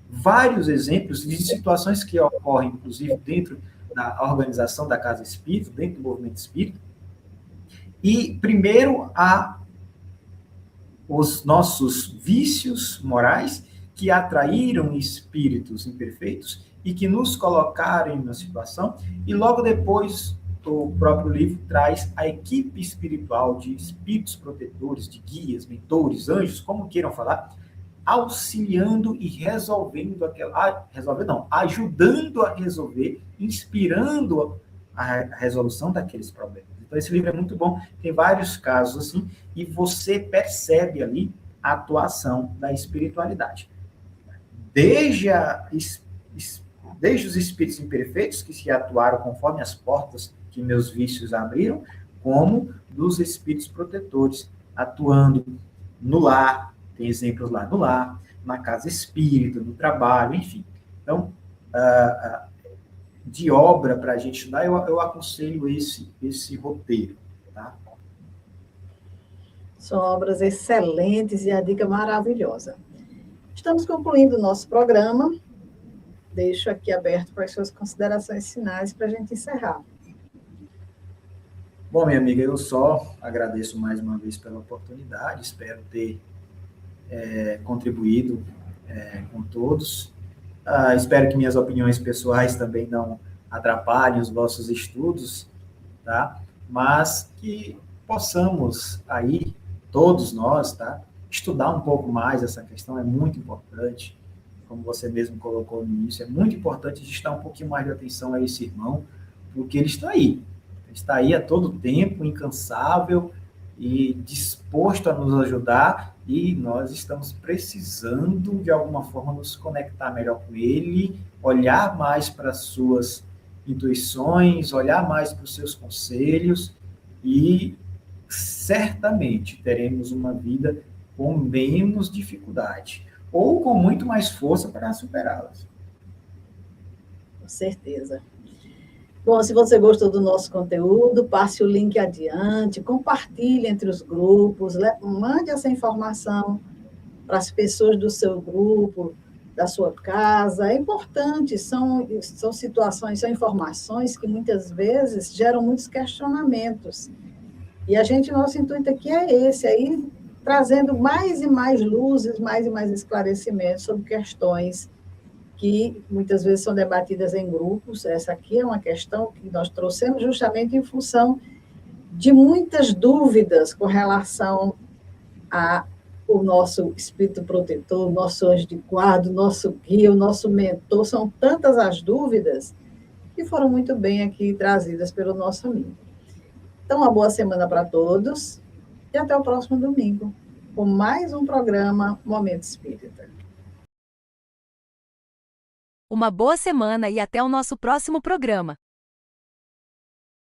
Vários exemplos de situações que ocorrem, inclusive, dentro da organização da casa espírita, dentro do movimento espírita. E, primeiro, há os nossos vícios morais que atraíram espíritos imperfeitos e que nos colocaram em uma situação, e logo depois o próprio livro traz a equipe espiritual de espíritos protetores, de guias, mentores, anjos, como queiram falar, auxiliando e ajudando a resolver, inspirando a resolução daqueles problemas. Então, esse livro é muito bom, tem vários casos assim, e você percebe ali a atuação da espiritualidade. Desde os espíritos imperfeitos, que se atuaram conforme as portas que meus vícios abriram, como dos espíritos protetores, atuando no lar, tem exemplos lá no lar, na casa espírita, no trabalho, enfim. Então, de obra para a gente estudar, eu aconselho esse roteiro. Tá? São obras excelentes e a dica maravilhosa. Estamos concluindo o nosso programa. Deixo aqui aberto para as suas considerações finais para a gente encerrar. Bom, minha amiga, eu só agradeço mais uma vez pela oportunidade, espero ter contribuído com todos. Espero que minhas opiniões pessoais também não atrapalhem os vossos estudos, tá? mas que possamos aí, todos nós, tá, estudar um pouco mais essa questão, é muito importante, como você mesmo colocou no início, é muito importante a gente dar um pouquinho mais de atenção a esse irmão, porque ele está aí a todo tempo, incansável e disposto a nos ajudar, e nós estamos precisando, de alguma forma, nos conectar melhor com ele, olhar mais para as suas intuições, olhar mais para os seus conselhos, e certamente teremos uma vida com menos dificuldade, ou com muito mais força para superá-las. Com certeza. Bom, se você gostou do nosso conteúdo, passe o link adiante, compartilhe entre os grupos, mande essa informação para as pessoas do seu grupo, da sua casa. É importante, são situações, são informações que muitas vezes geram muitos questionamentos. E nosso intuito aqui é esse, aí trazendo mais e mais luzes, mais e mais esclarecimentos sobre questões que muitas vezes são debatidas em grupos. Essa aqui é uma questão que nós trouxemos justamente em função de muitas dúvidas com relação ao nosso espírito protetor, o nosso anjo de guarda, o nosso guia, o nosso mentor. São tantas as dúvidas que foram muito bem aqui trazidas pelo nosso amigo. Então, uma boa semana para todos e até o próximo domingo, com mais um programa Momento Espírita. Uma boa semana e até o nosso próximo programa.